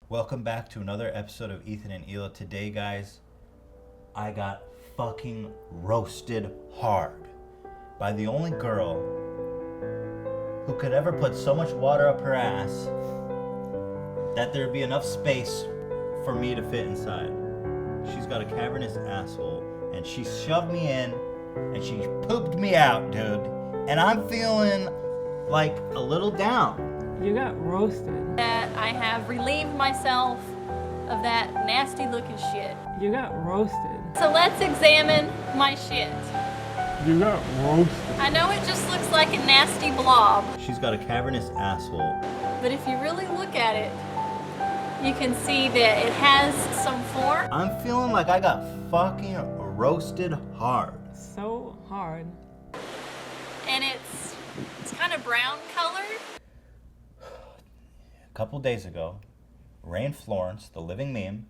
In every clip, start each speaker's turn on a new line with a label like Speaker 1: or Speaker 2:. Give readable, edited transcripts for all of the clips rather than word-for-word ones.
Speaker 1: Welcome back to another episode of Ethan and Hila. Today, guys, I got fucking roasted hard by the only girl who could ever put so much water up her ass that there'd be enough space for me to fit inside. She's got a cavernous asshole, and she shoved me in, and she pooped me out, dude. And I'm feeling like a little down.
Speaker 2: You got roasted.
Speaker 3: That I have relieved myself of that nasty looking shit.
Speaker 2: You got roasted.
Speaker 3: So let's examine my shit.
Speaker 2: You got roasted.
Speaker 3: I know it just looks like a nasty blob,
Speaker 1: She's got a cavernous asshole.
Speaker 3: but if you really look at it, you can see that it has some form.
Speaker 1: I'm feeling like I got fucking roasted hard.
Speaker 2: So hard.
Speaker 3: And it's kind of brown colored.
Speaker 1: A couple days ago, Rain Florence, the living meme,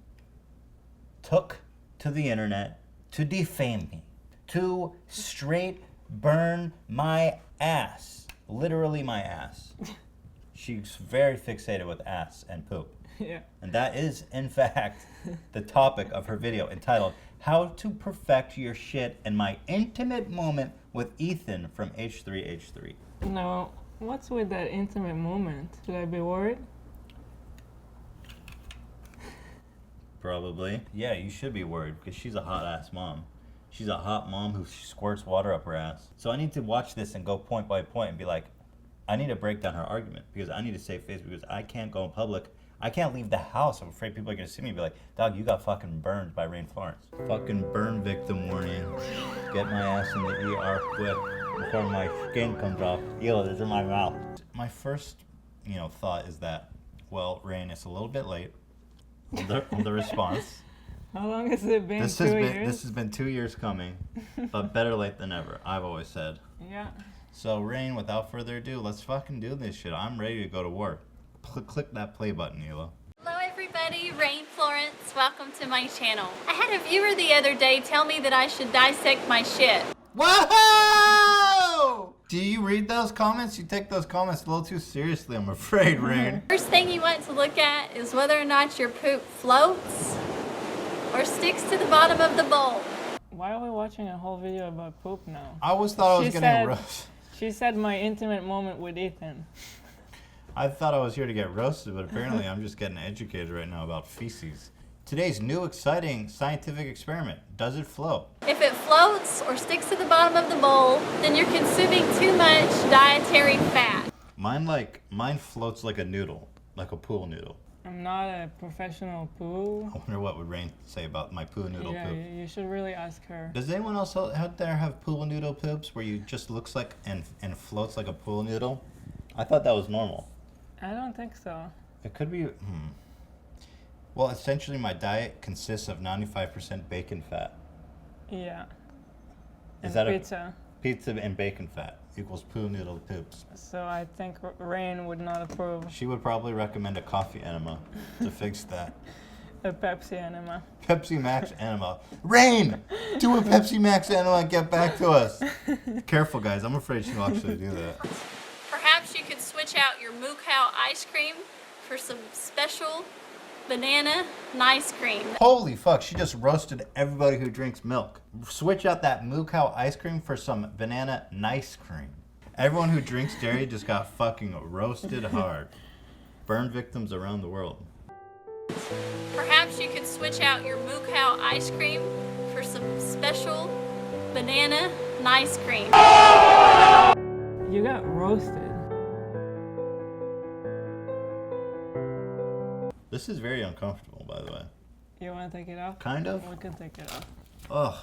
Speaker 1: took to the internet to defame me, to straight burn my ass, literally my ass. She's very fixated with ass and poop.
Speaker 2: Yeah.
Speaker 1: And that is, in fact, the topic of her video entitled, How to Perfect Your Shit in My Intimate Moment with Ethan from H3H3.
Speaker 2: Now, what's with that intimate moment? Should I be worried?
Speaker 1: Probably. Yeah, you should be worried because she's a hot ass mom. She's a hot mom who squirts water up her ass. So I need to watch this and go point by point and be like, I need to break down her argument because I need to save face because I can't go in public. I can't leave the house. I'm afraid people are going to see me and be like, dog, you got fucking burned by Rain Florence. Fucking burn victim warning. Get my ass in the ER quick before my skin comes off. Ew, this is in my mouth. My first, thought is that, well, Rain, it's a little bit late. The response.
Speaker 2: How long has it been?
Speaker 1: This has been 2 years coming, but better late than never, I've always said.
Speaker 2: Yeah.
Speaker 1: So, Rain, without further ado, let's fucking do this shit. I'm ready to go to work. Click that play button, Hila.
Speaker 3: Hello everybody, Rain Florence. Welcome to my channel. I had a viewer the other day tell me that I should dissect my shit.
Speaker 1: Whoa! Do you read those comments? You take those comments a little too seriously, I'm afraid, Rain.
Speaker 3: First thing you want to look at is whether or not your poop floats or sticks to the bottom of the bowl.
Speaker 2: Why are we watching a whole video about poop now?
Speaker 1: I always thought I was getting roasted.
Speaker 2: She said my intimate moment with Ethan.
Speaker 1: I thought I was here to get roasted, but apparently I'm just getting educated right now about feces. Today's new exciting scientific experiment. Does it float?
Speaker 3: If it floats or sticks to the bottom of the bowl, then you're consuming too much dietary fat.
Speaker 1: Mine floats like a noodle, like a pool noodle.
Speaker 2: I'm not a professional poo.
Speaker 1: I wonder what would Rain say about my poo noodle
Speaker 2: Yeah,
Speaker 1: poop.
Speaker 2: you should really ask her.
Speaker 1: Does anyone else out there have pool noodle poops where you just looks like and floats like a pool noodle? I thought that was normal.
Speaker 2: I don't think so.
Speaker 1: It could be. Well, essentially, my diet consists of 95% bacon fat.
Speaker 2: Yeah.
Speaker 1: Is
Speaker 2: And
Speaker 1: that
Speaker 2: pizza.
Speaker 1: Pizza and bacon fat equals poo noodle poops.
Speaker 2: So I think Rain would not approve.
Speaker 1: She would probably recommend a coffee enema to fix that.
Speaker 2: A Pepsi enema.
Speaker 1: Pepsi Max enema. Rain! Do a Pepsi Max enema and get back to us. Careful, guys. I'm afraid she'll actually do that.
Speaker 3: Perhaps you could switch out your moo cow ice cream for some special banana nice cream.
Speaker 1: Holy fuck, she just roasted everybody who drinks milk. Switch out that moo cow ice cream for some banana nice cream. Everyone who drinks dairy just got fucking roasted hard. Burn victims around the world.
Speaker 3: Perhaps you could switch out your moo cow ice cream for some special banana nice cream.
Speaker 2: You got roasted.
Speaker 1: This is very uncomfortable, by the way.
Speaker 2: You want to take it off?
Speaker 1: Kind of.
Speaker 2: We can take it off.
Speaker 1: Ugh.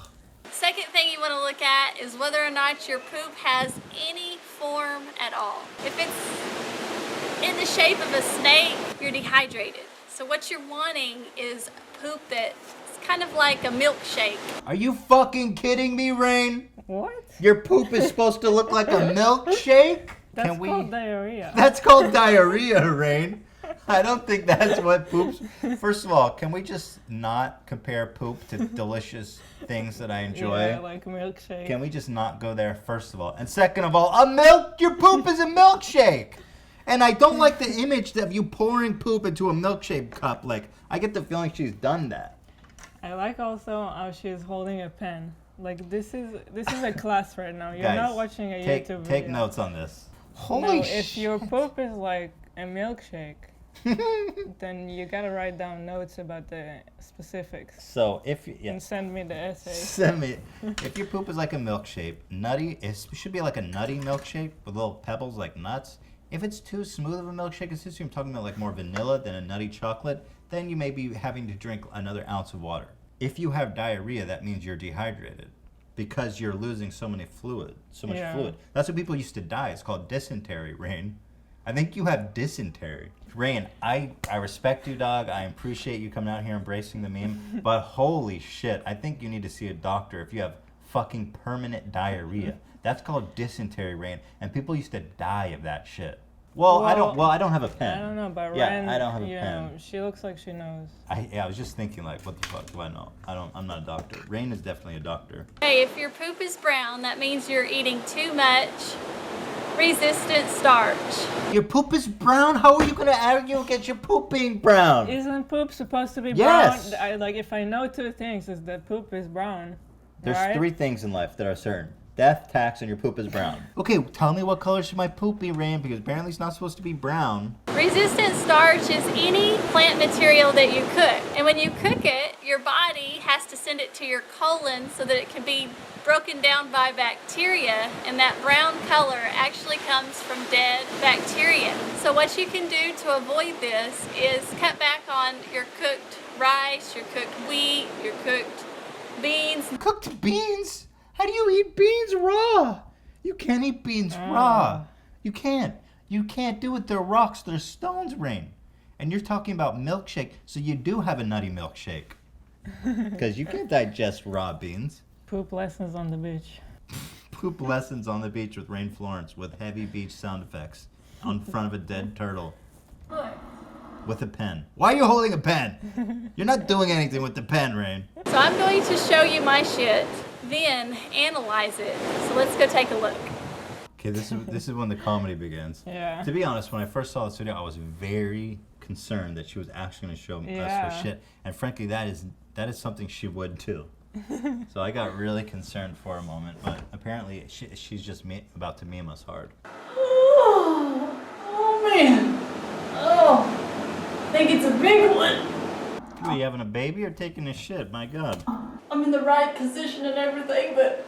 Speaker 3: Second thing you want to look at is whether or not your poop has any form at all. If it's in the shape of a snake, you're dehydrated. So what you're wanting is poop that's kind of like a milkshake.
Speaker 1: Are you fucking kidding me, Rain?
Speaker 2: What?
Speaker 1: Your poop is supposed to look like a milkshake?
Speaker 2: That's called diarrhea.
Speaker 1: That's called diarrhea, Rain. I don't think that's what poops. First of all, can we just not compare poop to delicious things that I enjoy?
Speaker 2: Yeah, like milkshake.
Speaker 1: Can we just not go there, first of all? And second of all, your poop is a milkshake. And I don't like the image of you pouring poop into a milkshake cup. Like, I get the feeling she's done that.
Speaker 2: I like also how she's holding a pen. Like this is a class right now. You're
Speaker 1: Guys,
Speaker 2: not watching a YouTube video.
Speaker 1: Take notes on this. Holy shit.
Speaker 2: If your poop is like a milkshake, then you gotta write down notes about the specifics.
Speaker 1: So
Speaker 2: And send me the essay.
Speaker 1: Send me. If your poop is like a milkshake, it should be like a nutty milkshake with little pebbles like nuts. If it's too smooth of a milkshake, especially I'm talking about like more vanilla than a nutty chocolate, then you may be having to drink another ounce of water. If you have diarrhea, that means you're dehydrated because you're losing so much fluid. That's what people used to die. It's called dysentery, Rain. I think you have dysentery. Rain, I respect you, dog. I appreciate you coming out here embracing the meme. But holy shit, I think you need to see a doctor if you have fucking permanent diarrhea. That's called dysentery, Rain. And people used to die of that shit. Well, I don't have a pen.
Speaker 2: I don't know, but
Speaker 1: yeah,
Speaker 2: Ren,
Speaker 1: I don't have a pen.
Speaker 2: Know, she looks like she knows.
Speaker 1: I was just thinking, like, what the fuck do I know? I'm not a doctor. Rain is definitely a doctor.
Speaker 3: Hey, if your poop is brown, that means you're eating too much resistant starch.
Speaker 1: Your poop is brown? How are you gonna argue against your poop being brown?
Speaker 2: Isn't poop supposed to be
Speaker 1: yes.
Speaker 2: brown? If I know two things, is that poop is brown.
Speaker 1: There's
Speaker 2: right?
Speaker 1: 3 things in life that are certain. Death, tax, and your poop is brown. Okay, tell me what color should my poop be, Rain? Because apparently it's not supposed to be brown.
Speaker 3: Resistant starch is any plant material that you cook. And when you cook it, your body has to send it to your colon so that it can be broken down by bacteria, and that brown color actually comes from dead bacteria. So what you can do to avoid this is cut back on your cooked rice, your cooked wheat, your cooked beans.
Speaker 1: Cooked beans? How do you eat beans raw? You can't eat beans raw. You can't. You can't do it. They're rocks. They're stones, Rain. And you're talking about milkshake, so you do have a nutty milkshake. Because you can't digest raw beans.
Speaker 2: Poop lessons on the beach.
Speaker 1: Poop lessons on the beach with Rain Florence with heavy beach sound effects on front of a dead turtle.
Speaker 3: Look.
Speaker 1: With a pen. Why are you holding a pen? You're not doing anything with the pen, Rain.
Speaker 3: So I'm going to show you my shit, then analyze it. So let's go take a look.
Speaker 1: Okay, this is when the comedy begins.
Speaker 2: Yeah.
Speaker 1: To be honest, when I first saw this video, I was very concerned that she was actually going to show us her shit. And frankly, that is something she would too. So I got really concerned for a moment, but apparently she's just about to meme us hard.
Speaker 3: Oh man. Oh. I think it's a big one.
Speaker 1: Are you having a baby or taking a shit? My God.
Speaker 3: I'm in the right position and everything, but...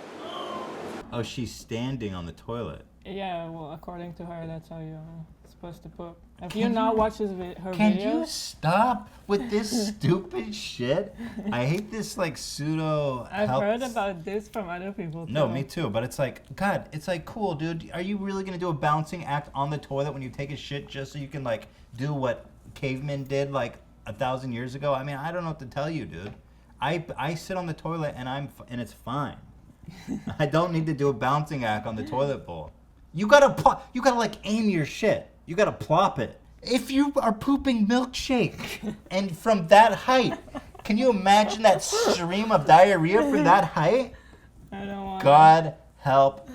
Speaker 1: Oh, she's standing on the toilet.
Speaker 2: Yeah, well, according to her, that's how you're supposed to poop. Have you not watched her videos?
Speaker 1: Can you stop with this stupid shit? I hate this like pseudo.
Speaker 2: I've heard about this from other people too.
Speaker 1: No, me too. But it's like, God, it's like, cool, dude. Are you really gonna do a balancing act on the toilet when you take a shit just so you can like do what cavemen did like 1,000 years ago? I mean, I don't know what to tell you, dude. I sit on the toilet and it's fine. I don't need to do a balancing act on the toilet bowl. You gotta like aim your shit. You gotta plop it. If you are pooping milkshake and from that height, can you imagine that stream of diarrhea from that height?
Speaker 2: I don't want.
Speaker 1: God help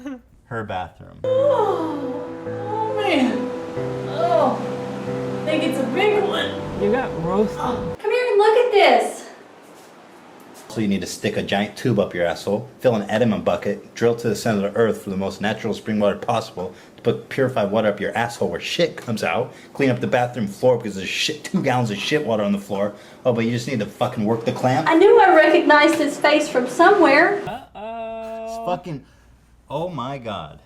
Speaker 1: her bathroom.
Speaker 3: Oh man. Oh. I think it's a big one.
Speaker 2: You got roasted.
Speaker 3: Come here and look at this.
Speaker 1: So you need to stick a giant tube up your asshole, fill an edema bucket, drill to the center of the earth for the most natural spring water possible, to put purified water up your asshole where shit comes out, clean up the bathroom floor because there's 2 gallons of shit water on the floor. Oh, but you just need to fucking work the clamp?
Speaker 3: I knew I recognized his face from somewhere.
Speaker 1: It's fucking... Oh my God.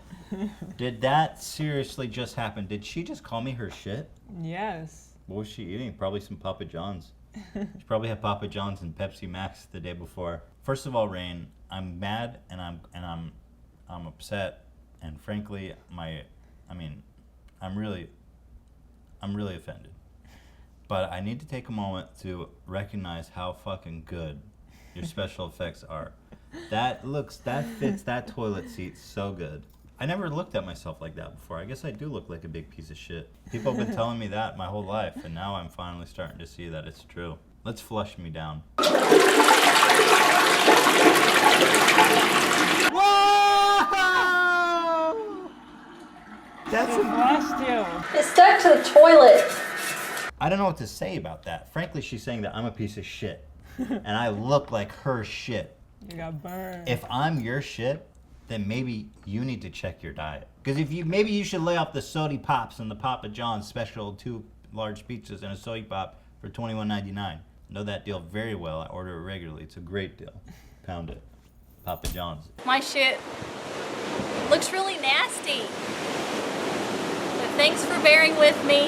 Speaker 1: Did that seriously just happen? Did she just call me her shit?
Speaker 2: Yes.
Speaker 1: What was she eating? Probably some Papa John's. She probably had Papa John's and Pepsi Max the day before. First of all, Rain, I'm mad and I'm upset, and frankly, I'm really offended. But I need to take a moment to recognize how fucking good your special effects are. That fits that toilet seat so good. I never looked at myself like that before. I guess I do look like a big piece of shit. People have been telling me that my whole life, and now I'm finally starting to see that it's true. Let's flush me down. Whoa! That's
Speaker 2: She flushed you.
Speaker 3: It stuck to the toilet.
Speaker 1: I don't know what to say about that. Frankly, she's saying that I'm a piece of shit. And I look like her shit.
Speaker 2: You got burned.
Speaker 1: If I'm your shit, then maybe you need to check your diet. Because maybe you should lay off the sody pops and the Papa John's special 2 large pizzas and a soy pop for $21.99. I know that deal very well. I order it regularly. It's a great deal. Pound it. Papa John's.
Speaker 3: My shit looks really nasty. But thanks for bearing with me.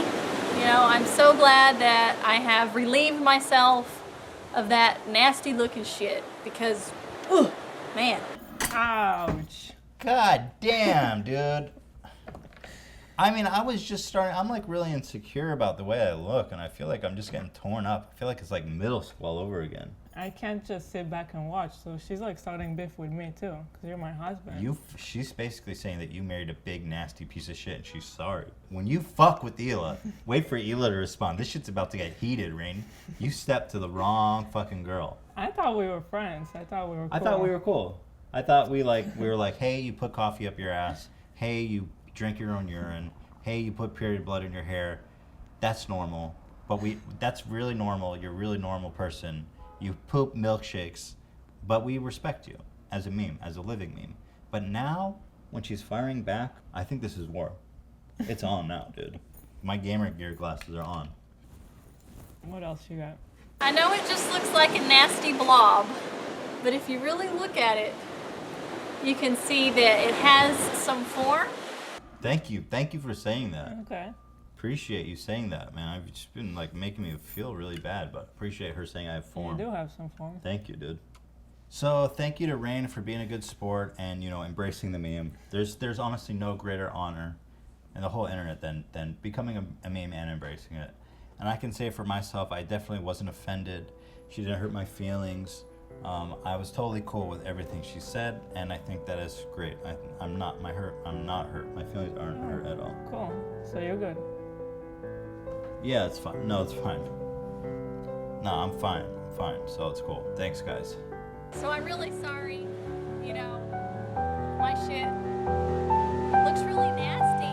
Speaker 3: You know, I'm so glad that I have relieved myself of that nasty looking shit because, man.
Speaker 2: Ouch.
Speaker 1: God damn, dude. I mean, I was just starting, I'm like really insecure about the way I look, and I feel like I'm just getting torn up. I feel like it's like middle school all over again.
Speaker 2: I can't just sit back and watch, so she's like starting beef with me too, because you're my husband.
Speaker 1: She's basically saying that you married a big nasty piece of shit and she's sorry. When you fuck with Hila, wait for Hila to respond. This shit's about to get heated, Rain. You stepped to the wrong fucking girl.
Speaker 2: I thought we were friends. I thought we were cool.
Speaker 1: I thought we were cool. I thought we were like, hey, you put coffee up your ass. Hey, you drink your own urine. Hey, you put period blood in your hair. That's normal. But that's really normal. You're a really normal person. You poop milkshakes, but we respect you as a meme, as a living meme. But now, when she's firing back, I think this is war. It's on now, dude. My gamer gear glasses are on.
Speaker 2: What else you got?
Speaker 3: I know it just looks like a nasty blob, but if you really look at it, you can see that it has some form.
Speaker 1: Thank you for saying that.
Speaker 2: Okay.
Speaker 1: Appreciate you saying that, man. I've just been like making me feel really bad, but appreciate her saying I have form.
Speaker 2: You do have some form.
Speaker 1: Thank you, dude. So thank you to Rain for being a good sport and, you know, embracing the meme. There's honestly no greater honor in the whole internet than becoming a meme and embracing it. And I can say for myself, I definitely wasn't offended. She didn't hurt my feelings. I was totally cool with everything she said, and I think that is great. I'm not hurt. My feelings aren't hurt at all.
Speaker 2: Cool. So you're good.
Speaker 1: Yeah, it's fine. No, it's fine. No, I'm fine. So it's cool. Thanks, guys.
Speaker 3: So I'm really sorry. You know, my shit looks really nasty.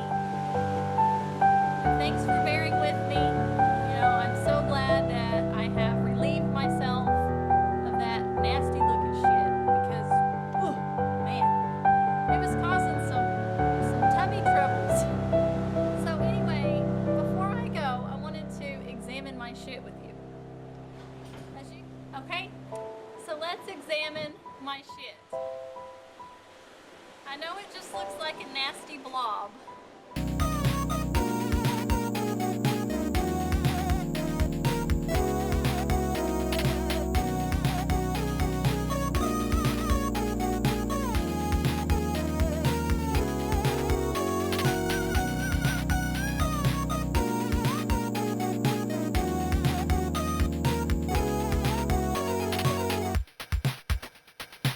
Speaker 3: Thanks for bearing with me. You know, I'm so glad that I have relieved myself of that nasty looking shit because, man, it was causing some tummy troubles. So anyway, before I go, I wanted to examine my shit with you. Okay? So let's examine my shit. I know it just looks like a nasty blob,